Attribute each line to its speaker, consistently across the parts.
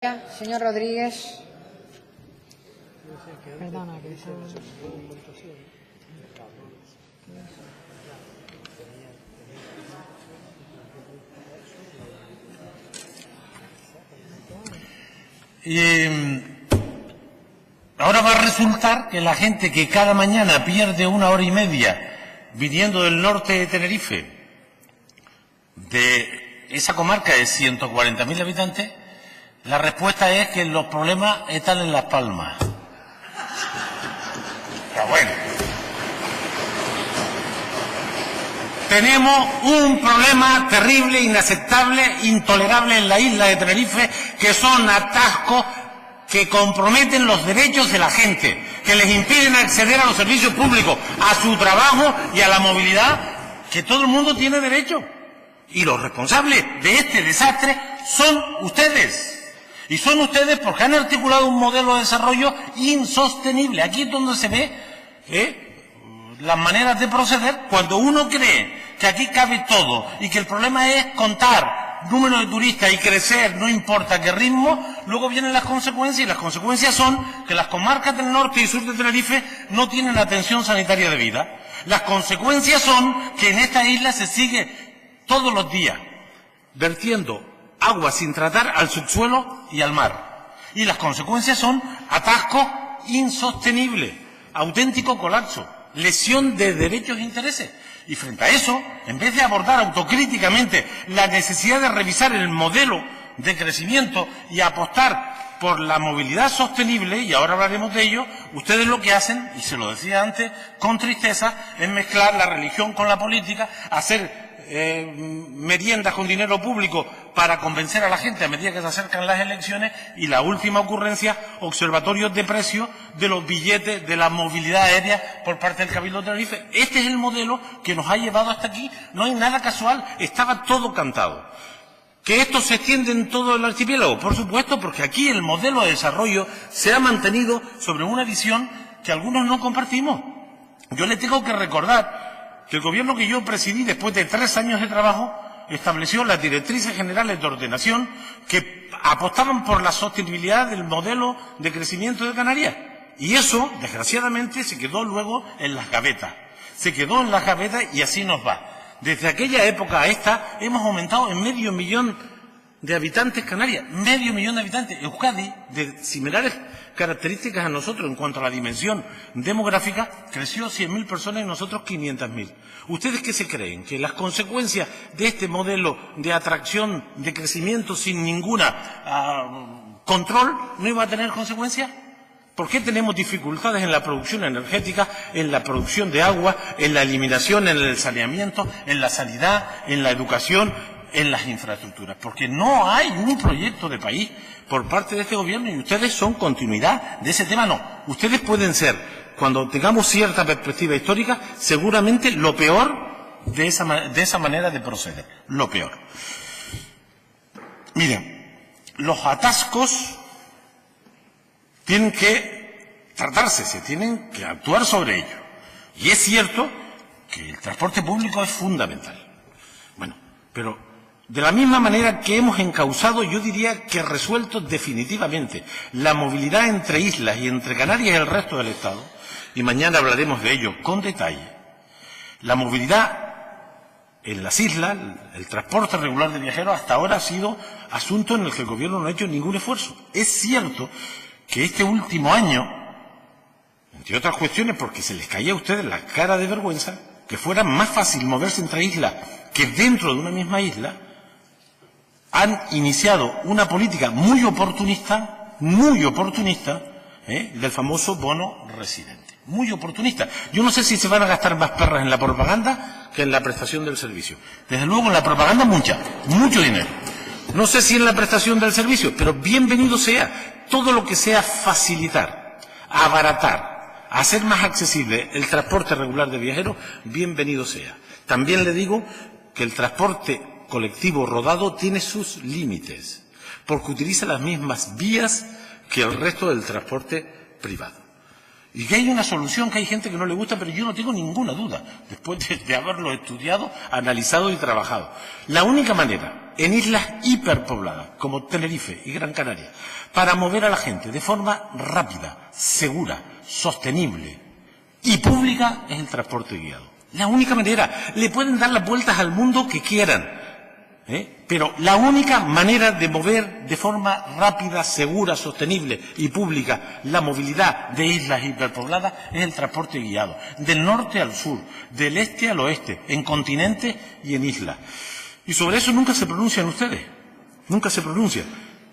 Speaker 1: Señor Rodríguez.
Speaker 2: Perdona, que eso...
Speaker 3: Ahora va a resultar que la gente que cada mañana pierde 1 hora y media viniendo del norte de Tenerife, de esa comarca de 140.000 habitantes, la respuesta es que los problemas están en Las Palmas. Pero bueno. Tenemos un problema terrible, inaceptable, intolerable en la isla de Tenerife, que son atascos que comprometen los derechos de la gente, que les impiden acceder a los servicios públicos, a su trabajo y a la movilidad, que todo el mundo tiene derecho. Y los responsables de este desastre son ustedes. Y son ustedes porque han articulado un modelo de desarrollo insostenible. Aquí es donde se ve las maneras de proceder. Cuando uno cree que aquí cabe todo y que el problema es contar número de turistas y crecer, no importa a qué ritmo, luego vienen las consecuencias, y las consecuencias son que las comarcas del norte y sur de Tenerife no tienen atención sanitaria debida. Las consecuencias son que en esta isla se sigue todos los días vertiendo agua sin tratar al subsuelo y al mar. Y las consecuencias son atascos insostenibles, auténtico colapso, lesión de derechos e intereses. Y frente a eso, en vez de abordar autocríticamente la necesidad de revisar el modelo de crecimiento y apostar por la movilidad sostenible, y ahora hablaremos de ello, ustedes lo que hacen, y se lo decía antes con tristeza, es mezclar la religión con la política, hacer meriendas con dinero público para convencer a la gente a medida que se acercan las elecciones, y la última ocurrencia, observatorios de precios de los billetes de la movilidad aérea por parte del Cabildo de Tenerife. Este es el modelo que nos ha llevado hasta aquí. No hay nada casual, estaba todo cantado. ¿Que esto se extiende en todo el archipiélago? Por supuesto, porque aquí el modelo de desarrollo se ha mantenido sobre una visión que algunos no compartimos. Yo le tengo que recordar que el gobierno que yo presidí, después de 3 años de trabajo, estableció las directrices generales de ordenación que apostaban por la sostenibilidad del modelo de crecimiento de Canarias. Y eso, desgraciadamente, se quedó luego en las gavetas. Se quedó en las gavetas y así nos va. Desde aquella época a esta hemos aumentado en 500.000 de habitantes Canarias. 500.000 de habitantes. Euskadi, de similares características a nosotros en cuanto a la dimensión demográfica, creció 100.000 personas y nosotros 500.000. ¿Ustedes qué se creen? ¿Que las consecuencias de este modelo de atracción, de crecimiento sin ninguna control, no iba a tener consecuencias? ¿Por qué tenemos dificultades en la producción energética, en la producción de agua, en la eliminación, en el saneamiento, en la sanidad, en la educación, en las infraestructuras? Porque no hay un proyecto de país por parte de este gobierno, y ustedes son continuidad de ese tema. No, ustedes pueden ser, cuando tengamos cierta perspectiva histórica, seguramente lo peor de esa manera de proceder, lo peor. Miren, los atascos tienen que tratarse, se tienen que actuar sobre ello. Y es cierto que el transporte público es fundamental. Bueno, pero de la misma manera que hemos encauzado, yo diría que resuelto definitivamente la movilidad entre islas y entre Canarias y el resto del Estado, y mañana hablaremos de ello con detalle, la movilidad en las islas, el transporte regular de viajeros, hasta ahora ha sido asunto en el que el Gobierno no ha hecho ningún esfuerzo. Es cierto que este último año, entre otras cuestiones porque se les caía a ustedes la cara de vergüenza, que fuera más fácil moverse entre islas que dentro de una misma isla, han iniciado una política muy oportunista, del famoso bono residente. Muy oportunista. Yo no sé si se van a gastar más perras en la propaganda que en la prestación del servicio. Desde luego en la propaganda mucho dinero. No sé si en la prestación del servicio, pero bienvenido sea. Todo lo que sea facilitar, abaratar, hacer más accesible el transporte regular de viajeros, bienvenido sea. También le digo que el transporte colectivo rodado tiene sus límites, porque utiliza las mismas vías que el resto del transporte privado. Y que hay una solución que hay gente que no le gusta, pero yo no tengo ninguna duda, después de haberlo estudiado, analizado y trabajado. La única manera en islas hiperpobladas, como Tenerife y Gran Canaria, para mover a la gente de forma rápida, segura, sostenible y pública, es el transporte guiado. La única manera. Le pueden dar las vueltas al mundo que quieran, pero la única manera de mover de forma rápida, segura, sostenible y pública la movilidad de islas hiperpobladas es el transporte guiado, del norte al sur, del este al oeste, en continentes y en islas. Y sobre eso nunca se pronuncian ustedes, nunca se pronuncian.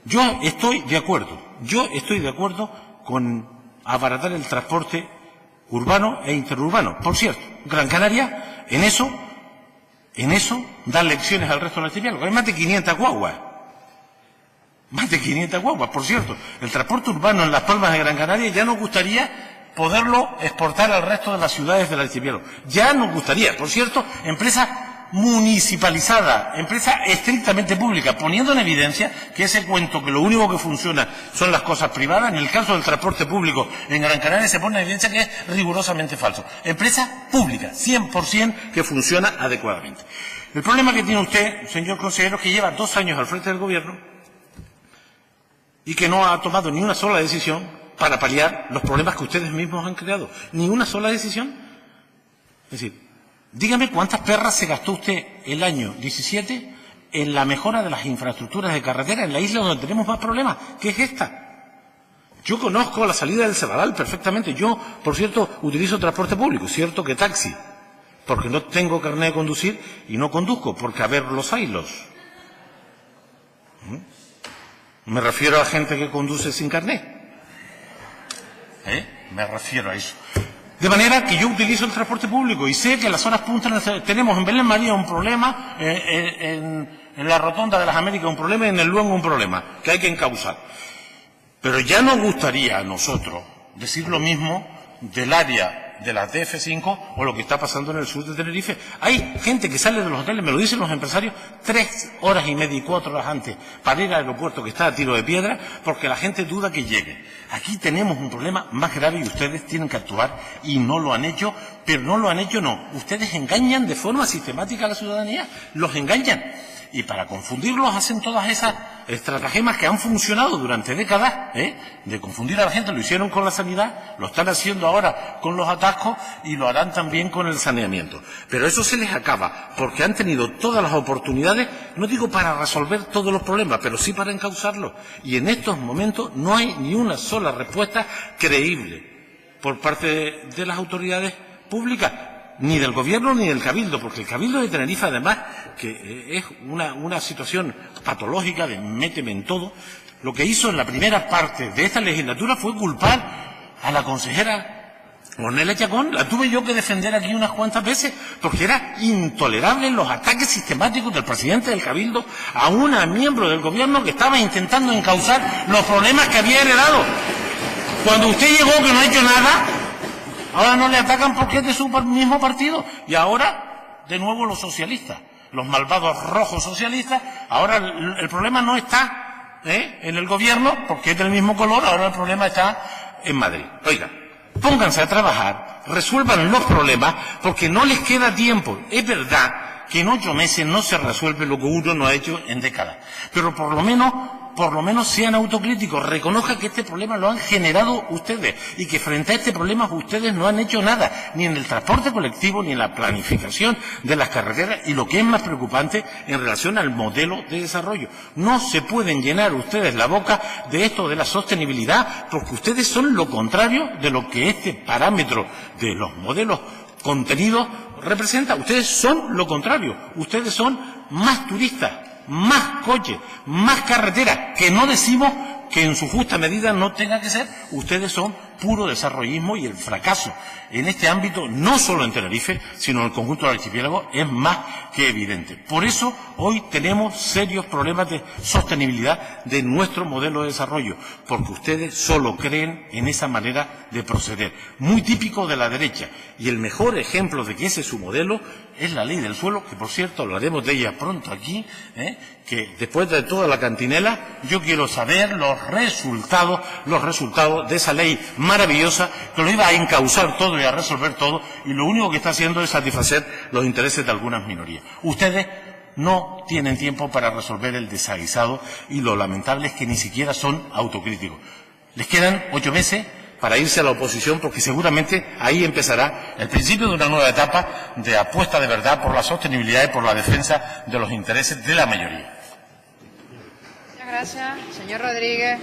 Speaker 3: Yo estoy de acuerdo con abaratar el transporte urbano e interurbano. Por cierto, Gran Canaria, en eso, da lecciones al resto del archipiélago. Hay más de 500 guaguas. Más de 500 guaguas. Por cierto, el transporte urbano en Las Palmas de Gran Canaria ya nos gustaría poderlo exportar al resto de las ciudades del archipiélago. Ya nos gustaría. Por cierto, empresa municipalizada, empresa estrictamente pública, poniendo en evidencia que ese cuento que lo único que funciona son las cosas privadas, en el caso del transporte público en Gran Canaria se pone en evidencia que es rigurosamente falso. Empresa pública, 100% que funciona adecuadamente. El problema que tiene usted, señor consejero, es que lleva 2 años al frente del gobierno y que no ha tomado ni una sola decisión para paliar los problemas que ustedes mismos han creado. Ni una sola decisión. Es decir, dígame cuántas perras se gastó usted el año 17 en la mejora de las infraestructuras de carretera en la isla donde tenemos más problemas, que es esta. Yo conozco la salida del Cebadal perfectamente. Yo, por cierto, utilizo transporte público, cierto que taxi, porque no tengo carnet de conducir y no conduzco, porque a ver los haylos. Me refiero a gente que conduce sin carnet. Me refiero a eso. De manera que yo utilizo el transporte público y sé que en las horas puntas tenemos en Belén María un problema, en la Rotonda de las Américas un problema y en el Luengo un problema que hay que encauzar. Pero ya nos gustaría a nosotros decir lo mismo del área de la DF5 o lo que está pasando en el sur de Tenerife. Hay gente que sale de los hoteles, me lo dicen los empresarios, 3 horas y media y 4 horas antes para ir al aeropuerto que está a tiro de piedra porque la gente duda que llegue. Aquí tenemos un problema más grave y ustedes tienen que actuar y no lo han hecho, pero no lo han hecho no. Ustedes engañan de forma sistemática a la ciudadanía, los engañan. Y para confundirlos hacen todas esas estratagemas que han funcionado durante décadas, de confundir a la gente. Lo hicieron con la sanidad, lo están haciendo ahora con los atascos y lo harán también con el saneamiento. Pero eso se les acaba porque han tenido todas las oportunidades, no digo para resolver todos los problemas, pero sí para encauzarlos. Y en estos momentos no hay ni una sola respuesta creíble por parte de las autoridades públicas, ni del gobierno ni del cabildo, porque el cabildo de Tenerife, además, que es una situación patológica de méteme en todo, lo que hizo en la primera parte de esta legislatura fue culpar a la consejera Ornella Chacón. La tuve yo que defender aquí unas cuantas veces, porque era intolerable los ataques sistemáticos del presidente del cabildo a una miembro del gobierno que estaba intentando encauzar los problemas que había heredado. Cuando usted llegó que no ha hecho nada, ahora no le atacan porque es de su mismo partido. Y ahora, de nuevo, los socialistas, los malvados rojos socialistas. Ahora el problema no está en el gobierno, porque es del mismo color. Ahora el problema está en Madrid. Oiga, pónganse a trabajar, resuelvan los problemas, porque no les queda tiempo. Es verdad que en 8 meses no se resuelve lo que uno no ha hecho en décadas. Pero por lo menos sean autocríticos, reconozcan que este problema lo han generado ustedes y que frente a este problema ustedes no han hecho nada, ni en el transporte colectivo, ni en la planificación de las carreteras y lo que es más preocupante en relación al modelo de desarrollo. No se pueden llenar ustedes la boca de esto de la sostenibilidad porque ustedes son lo contrario de lo que este parámetro de los modelos contenidos representa. Ustedes son lo contrario, ustedes son más turistas, más coches, más carreteras, que no decimos que en su justa medida no tenga que ser. Ustedes son puro desarrollismo y el fracaso en este ámbito, no solo en Tenerife, sino en el conjunto del archipiélago, es más que evidente. Por eso hoy tenemos serios problemas de sostenibilidad de nuestro modelo de desarrollo, porque ustedes solo creen en esa manera de proceder, muy típico de la derecha. Y el mejor ejemplo de que ese es su modelo es la ley del suelo, que por cierto hablaremos de ella pronto aquí, que después de toda la cantinela yo quiero saber los resultados de esa ley maravillosa que lo iba a encauzar todo y a resolver todo, y lo único que está haciendo es satisfacer los intereses de algunas minorías. Ustedes no tienen tiempo para resolver el desaguisado y lo lamentable es que ni siquiera son autocríticos. Les quedan 8 meses para irse a la oposición porque seguramente ahí empezará el principio de una nueva etapa de apuesta de verdad por la sostenibilidad y por la defensa de los intereses de la mayoría.
Speaker 1: Muchas gracias, señor Rodríguez.